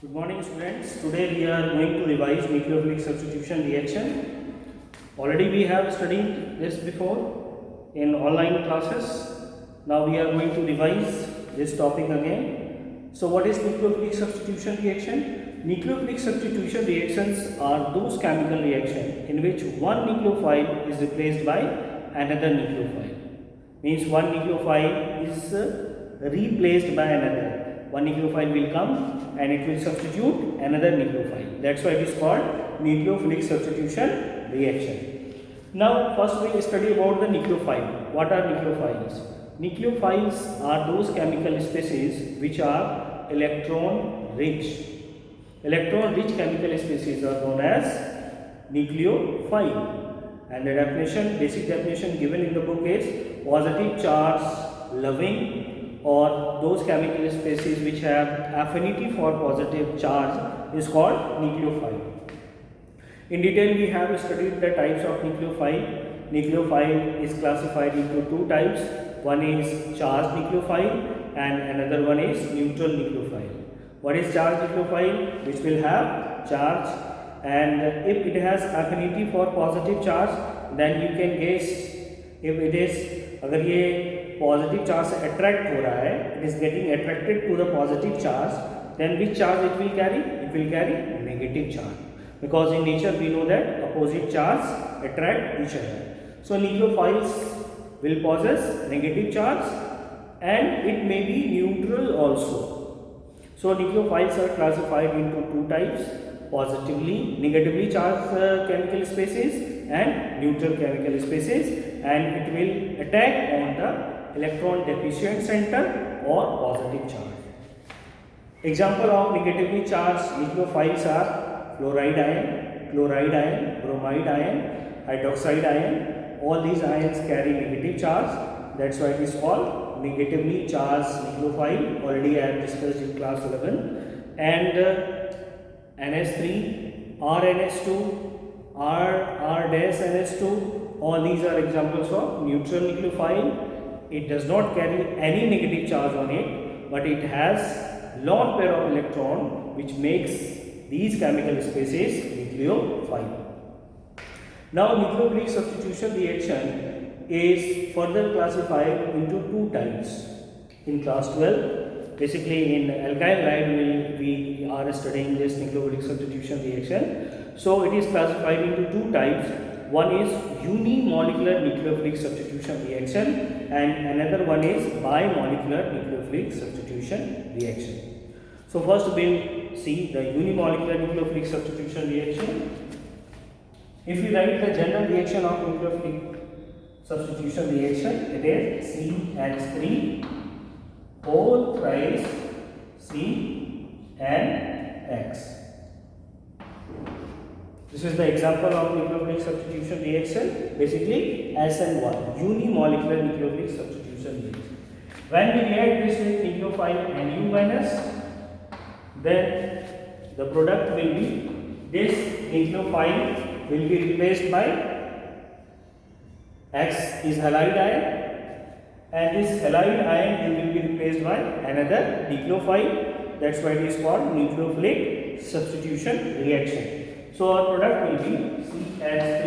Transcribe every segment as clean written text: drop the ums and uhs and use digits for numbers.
Good morning students. Today we are going to revise nucleophilic substitution reaction. Already we have studied this before in online classes. Now we are going to revise this topic again. So what is nucleophilic substitution reaction? Nucleophilic substitution reactions are those chemical reactions in which one nucleophile is replaced by another nucleophile. Means one nucleophile is replaced by another. One nucleophile will come and it will substitute another nucleophile. That's why it is called nucleophilic substitution reaction. Now first we will study about the nucleophile. What are nucleophiles? Nucleophiles are those chemical species which are electron rich. Electron rich chemical species are known as nucleophile. And the definition, basic definition given in the book is positive charge loving or those chemical species which have affinity for positive charge is called nucleophile. In detail we have studied the types of nucleophile. Nucleophile is classified into two types. One is charged nucleophile and another one is neutral nucleophile. What is charged nucleophile? Which will have charge, and if it has affinity for positive charge then you can guess if it is, अगर ये positive charge से attract हो रहा है, it is getting attracted to the positive charge, then which charge it will carry negative charge, because in nature we know that opposite charge attract each other. So nucleophiles will possess negative charge and it may be neutral also. So nucleophiles are classified into two types: positively negatively charged chemical species and neutral chemical species, and it will attack on the electron deficient center or positive charge. Example of negatively charged nucleophiles are fluoride ion, chloride ion, bromide ion, hydroxide ion. All these ions carry negative charge. That's why it is called negatively charged nucleophile. Already I have discussed in class 11. And NH3, RNH2, R-NH2, all these are examples of neutral nucleophile. It does not carry any negative charge on it, but it has lone pair of electron which makes these chemical species nucleophile. Now nucleophilic substitution reaction is further classified into two types in class 12. Basically in alkyl halide we are studying this nucleophilic substitution reaction. So it is classified into two types. One is unimolecular nucleophilic substitution reaction and another one is bimolecular nucleophilic substitution reaction. So first we will see the unimolecular nucleophilic substitution reaction. If we write the general reaction of nucleophilic substitution reaction, it is CH3 whole thrice CNX. This is the example of nucleophilic substitution reaction. Basically SN1, unimolecular nucleophilic substitution reaction. When we react this with nucleophile NU-, then the product will be this nucleophile will be replaced by X is halide ion, and this halide ion will be replaced by another nucleophile. That's why it is called nucleophilic substitution reaction. So our product will be CH3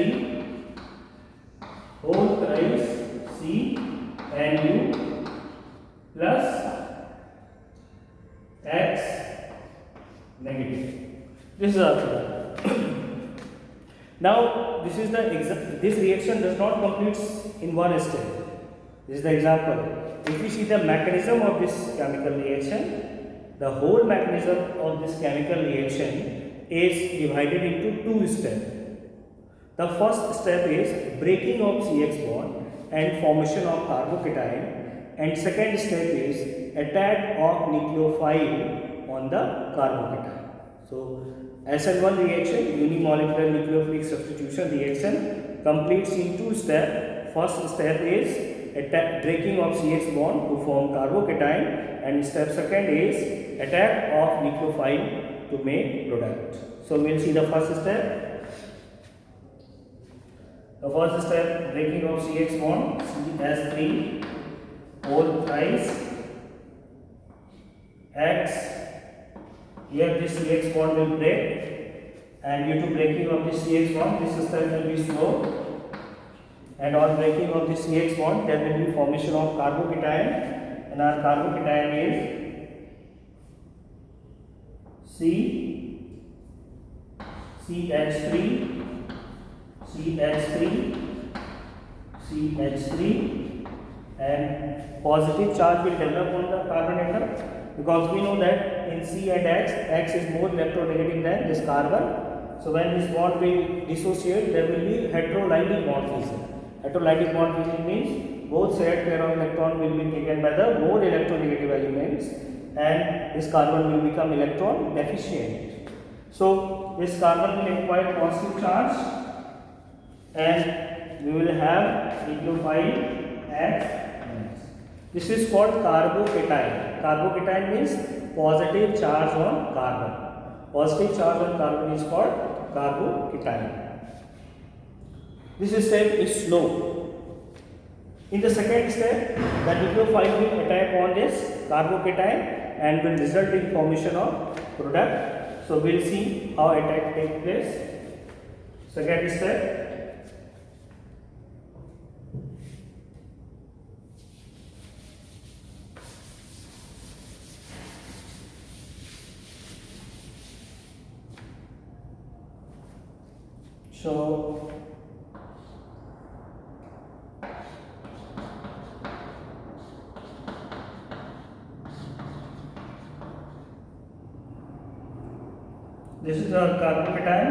whole thrice CNU plus X negative. This is our product. Now this is this reaction does not complete in one step. This is the example. If we see the mechanism of this chemical reaction, the whole mechanism of this chemical reaction is divided into two steps. The first step is breaking of CX bond and formation of carbocation, and second step is attack of nucleophile on the carbocation. So SN1 reaction, unimolecular nucleophilic substitution reaction, completes in two steps. First step is breaking of CX bond to form carbocation, and step second is attack of nucleophile to make product. So we will see the first step. The first step, breaking of CX bond, CH3 whole thrice X here this CX bond will break, and due to breaking of the CX bond, this step will be slow, and on breaking of the CX bond, there will be formation of carbocation, and our carbocation is CH3, and positive charge will develop on the carbon atom, because we know that in C and X is more electronegative than this carbon. So when this bond will dissociate, there will be heterolytic bond fusion. Heterolytic bond fusion means both shared pair of electron will be taken by the more electronegative elements, and this carbon will become electron deficient. So this carbon will acquire positive charge, and we will have nucleophile X. This is called carbocation. Carbocation means positive charge on carbon. Positive charge on carbon is called carbocation. This step is slow. In the second step, the nucleophile will attack on this carbocation and will result in formation of product. So we will see how attack takes place. Second step. So this is our carbocation,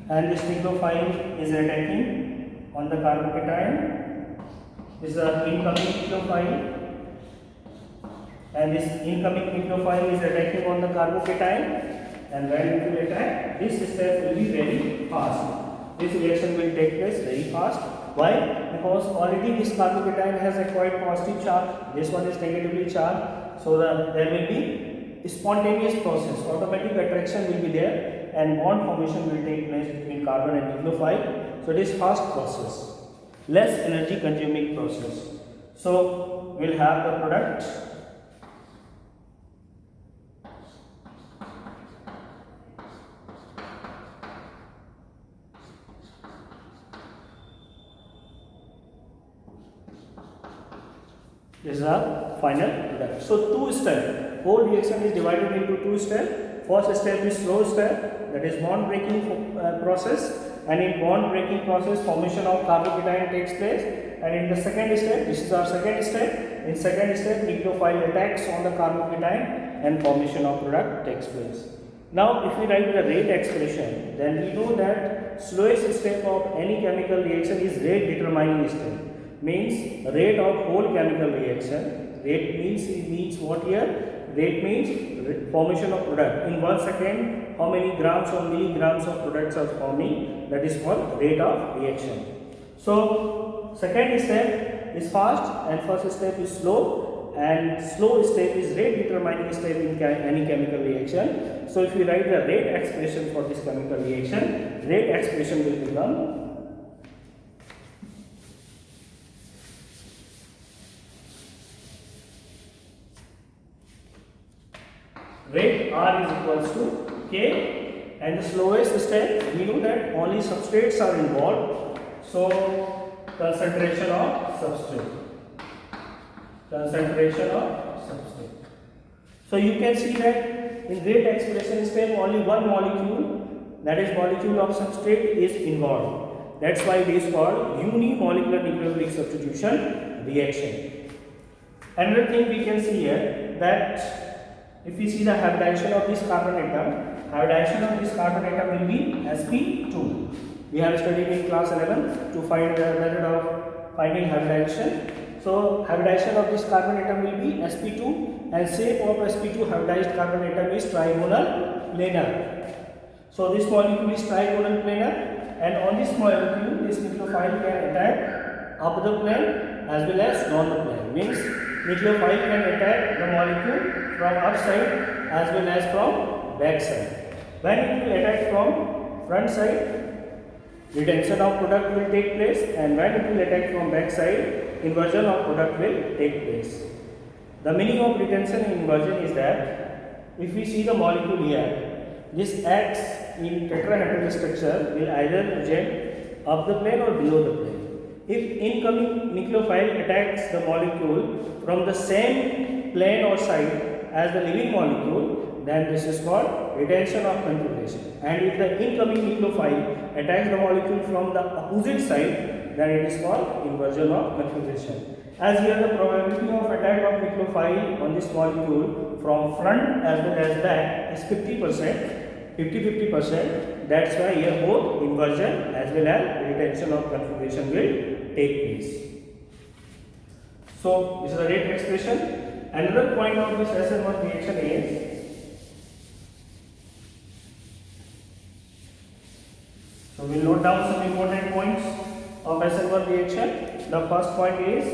and this nucleophile is attacking on the carbocation. This is our incoming nucleophile, and this incoming nucleophile is attacking on the carbocation, and when it will attack, this step will be very fast. This reaction will take place very fast. Why? Because already this carbocation has acquired positive charge, this one is negatively charged, so there will be spontaneous process, automatic attraction will be there, and bond formation will take place between carbon and nucleophile. So it is fast process, less energy consuming process. So we will have the product. This is our final product. So two steps. Whole reaction is divided into two steps. First step is slow step, that is bond breaking process, and in bond breaking process formation of carbocation takes place. And in the second step, this is our second step. In second step, nucleophile attacks on the carbocation and formation of product takes place. Now if we write the rate expression, then we know that slowest step of any chemical reaction is rate determining step. Means rate of whole chemical reaction. Rate means what here? Rate means formation of product. In 1 second, how many grams or milligrams of products are forming? That is called rate of reaction. So second step is fast, and first step is slow, and slow step is rate determining step in any chemical reaction. So if we write the rate expression for this chemical reaction, rate expression will become rate R is equals to K, and the slowest step, we know that only substrates are involved, so concentration of substrate. So you can see that in rate expression step only one molecule, that is molecule of substrate, is involved. That's why it is called unimolecular nucleophilic substitution reaction. Another thing we can see here, that if we see the hybridization of this carbon atom will be sp2. We have studied in class 11 to find the method of finding hybridization. So hybridization of this carbon atom will be sp2, and shape of sp2 hybridized carbon atom is trigonal planar. So this molecule is trigonal planar, and on this molecule this nucleophile can attack up the plane as well as down the plane. Means nucleophile can attack the molecule from upside as well as from back side. When it will attack from front side, retention of product will take place, and when it will attack from back side, inversion of product will take place. The meaning of retention and inversion is that if we see the molecule here, this X in tetrahedral structure will either present up the plane or below the plane. If incoming nucleophile attacks the molecule from the same plane or side as the living molecule, then this is called retention of configuration. And if the incoming nucleophile attacks the molecule from the opposite side, then it is called inversion of configuration. As here the probability of attack of nucleophile on this molecule from front as well as back is 50%. 50-50%. That's why here both inversion as well as retention of configuration will take place. So this is a rate expression. Another point of this SN1 reaction is, so we'll note down some important points of SN1 reaction. The first point is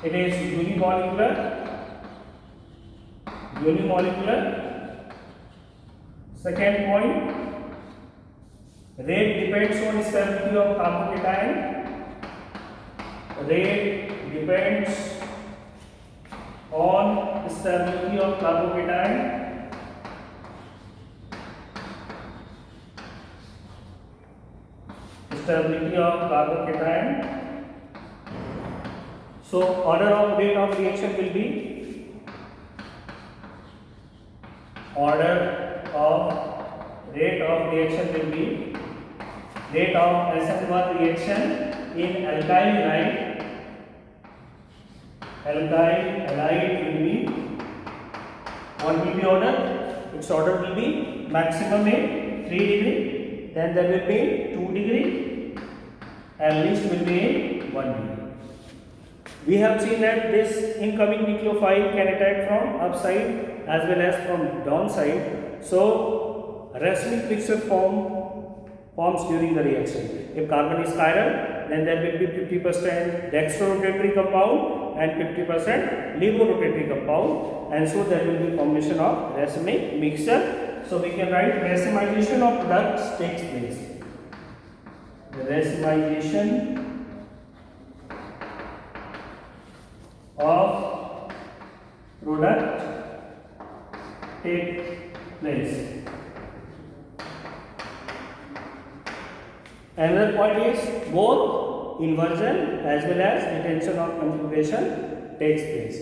it is unimolecular. Second point, rate depends on stability of carbocation. Rate depends on stability of carbocation. Stability of carbocation. So order of rate of reaction will be rate of reaction will be rate of SN1 reaction in alkyl halide. Alkyl halide will be, what will be order? Its order will be maximum in 3 degree, then there will be 2 degree, and least will be in 1 degree. We have seen that this incoming nucleophile can attack from upside as well as from downside. So racemic mixture forms during the reaction. If carbon is chiral, then there will be 50% dextrorotatory compound and 50% levorotatory compound, and so there will be formation of racemic mixture. So we can write racemization of products takes place. The racemization of product take place. Another point is both inversion as well as retention of configuration takes place.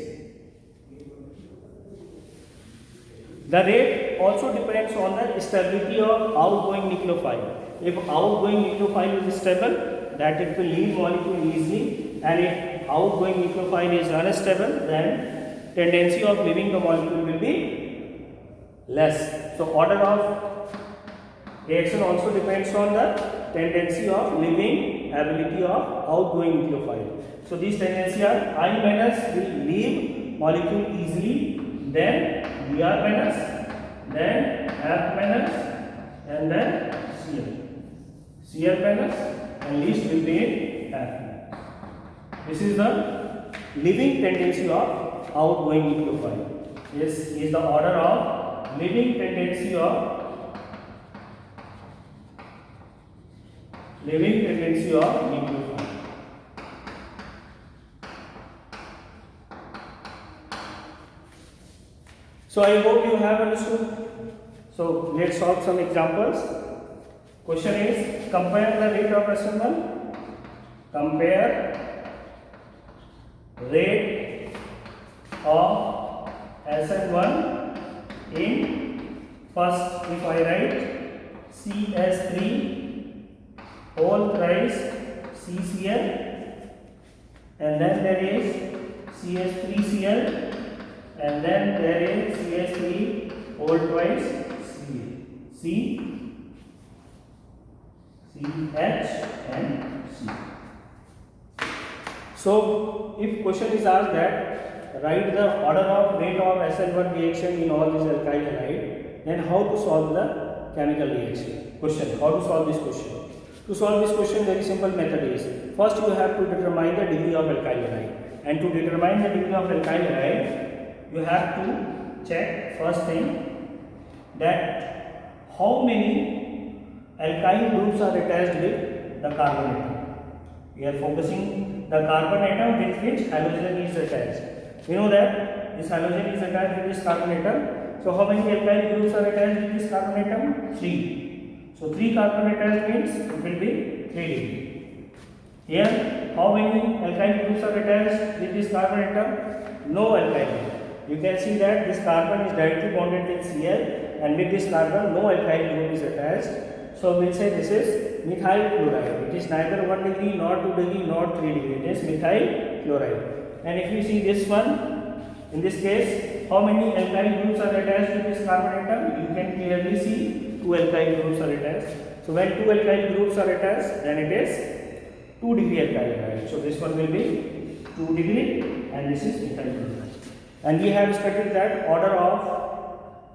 The rate also depends on the stability of outgoing nucleophile. If outgoing nucleophile is stable, that it will leave molecule easily, and if outgoing nucleophile is unstable, then tendency of leaving the molecule will be less. So order of reaction also depends on the tendency of leaving ability of outgoing nucleophile. So these tendency are I minus will leave molecule easily, then Br minus, then F minus, and then Cl. Cl minus, and least will be F. This is the leaving tendency of outgoing nucleophile. This is the order of leaving tendency of nucleophile. So I hope you have understood. So let's solve some examples. Question is, compare the rate of SN1. Compare rate of SN1 in first, if I write CS3 whole thrice CCl, and then there is CS3Cl, and then there is CS3 whole twice CH and C. So if question is asked that write the order of rate of SN1 reaction in all these alkyl halide, then how to solve the chemical reaction question? How to solve this question? To solve this question, very simple method is, first you have to determine the degree of alkyl halide, and to determine the degree of alkyl halide, you have to check first thing that how many alkyl groups are attached with the carbon atom. We are focusing the carbon atom with which halogen is attached. We know that this halogen is attached with this carbon atom, So how many alkyl groups are attached with this carbon atom? 3. So 3 carbon attached means it will be 3 degree. Here, how many alkyl groups are attached with this carbon atom? No alkyl group. You can see that this carbon is directly bonded with Cl, and with this carbon no alkyl group is attached. So we'll say this is methyl chloride. It is neither 1 degree nor 2 degree nor 3 degree. It is methyl chloride. And if you see this one, in this case, how many alkyl groups are attached to this carbon atom? You can clearly see 2 alkyl groups are attached. So when 2 alkyl groups are attached, then it is 2 degree alkyl chloride. So this one will be 2 degree and this is methyl chloride. And we have studied that order of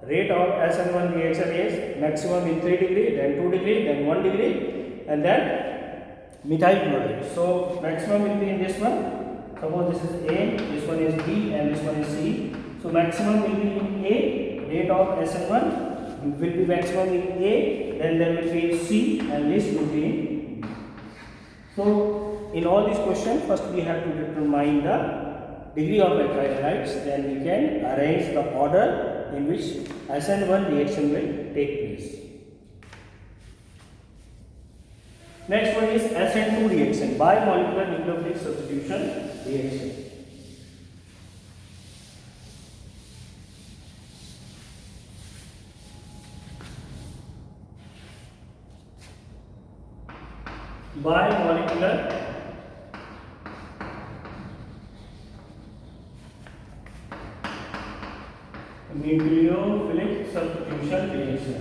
rate of SN1 reaction is maximum in 3 degree, then 2 degree, then 1 degree, and then methyl chloride. So maximum will be in this one. Suppose this is A, this one is B, and this one is C. So maximum will be in A, rate of SN1 will be maximum in A, then there will be C, and this will be in B. So in all these questions, first we have to determine the degree of alkyl halides, then we can arrange the order in which SN1 reaction will take place. Next one is SN2 reaction, bimolecular nucleophilic substitution reaction. Bimolecular nucleophilic substitution reaction.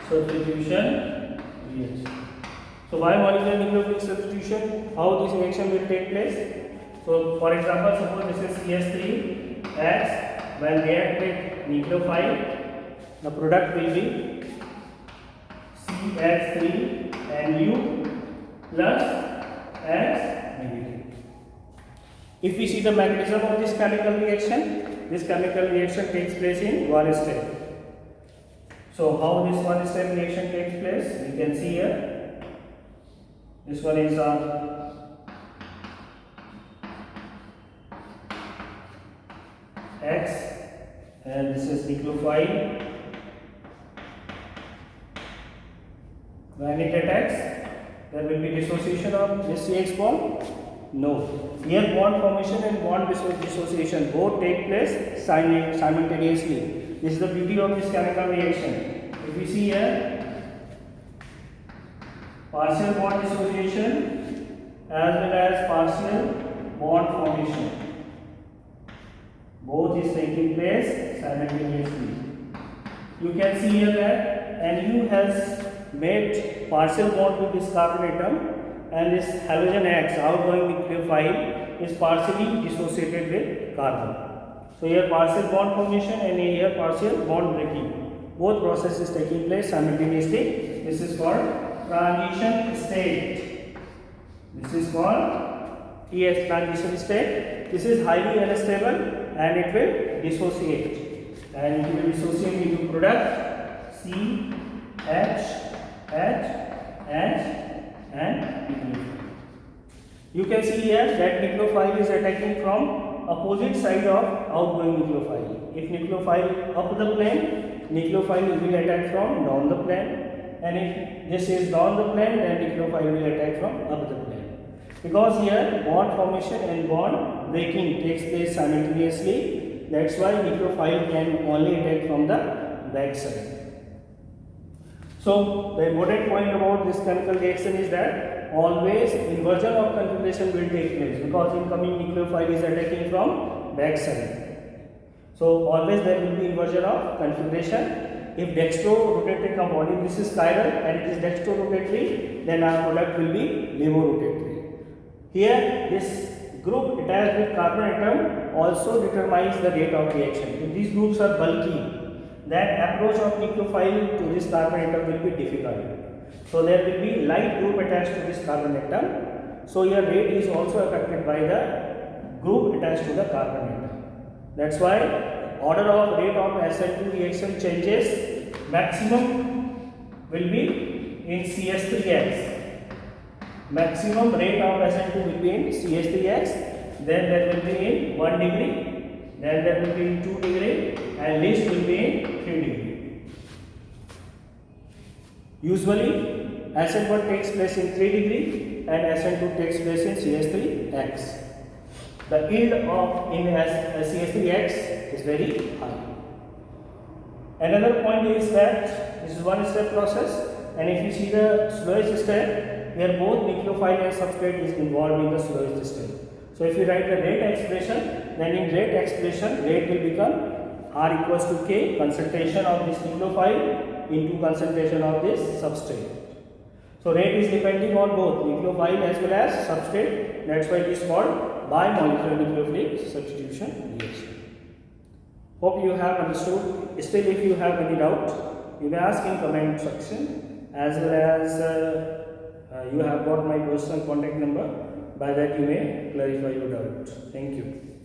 Substitution reaction. So bimolecular nucleophilic substitution, how this reaction will take place? So for example, suppose this is CH3X, when react with nucleophile, the product will be CH3 and U plus X negative. If we see the mechanism of this chemical reaction takes place in one step. So how this one step reaction takes place? We can see here. This one is X, and this is nucleophile. When it attacks, there will be dissociation of this CH bond? No. Here bond formation and bond dissociation both take place simultaneously. This is the beauty of this chemical reaction. If we see here, partial bond dissociation as well as partial bond formation, both is taking place simultaneously. You can see here that NU has made partial bond with this carbon atom, and this halogen X, outgoing nucleophile, is partially dissociated with carbon. So here partial bond formation and here partial bond breaking. Both processes taking place simultaneously. This is called transition state. This is called TS, transition state. This is highly unstable and it will dissociate. And it will dissociate into product C, H, and nucleophile. You can see here that nucleophile is attacking from opposite side of outgoing nucleophile. If nucleophile up the plane, nucleophile will attack from down the plane, and if this is down the plane, then nucleophile will attack from up the plane. Because here bond formation and bond breaking takes place simultaneously, that's why nucleophile can only attack from the back side. So the important point about this chemical reaction is that always inversion of configuration will take place, because incoming nucleophile is attacking from back side. So always there will be inversion of configuration. If dextro-rotated compound, if this is chiral and it is dextro-rotatory, then our product will be levo-rotatory. Here this group attached with carbon atom also determines the rate of reaction. If these groups are bulky, then approach of nucleophile to this carbon atom will be difficult. So there will be light group attached to this carbon atom. So your rate is also affected by the group attached to the carbon atom. That's why order of rate of SN2 reaction changes. Maximum will be in CH3X, maximum rate of SN2 will be in CH3X, then that will be in 1 degree, then that will be in 2 degree, and least will be in 3 degree. Usually SN1 takes place in 3 degree and SN2 takes place in CH3X. The yield of in CH3X is very high. Another point is that this is one step process, and if you see the slowest step, here both nucleophile and substrate is involved in the slowest step. So if you write the rate expression, then in rate expression, rate will become R equals to K, concentration of this nucleophile into concentration of this substrate. So rate is depending on both nucleophile as well as substrate. That's why it is called bimolecular nucleophilic substitution reaction. Hope you have understood. Still, if you have any doubt, you may ask in comment section, as well as you have got my personal contact number. By that you may clarify your doubt. Thank you.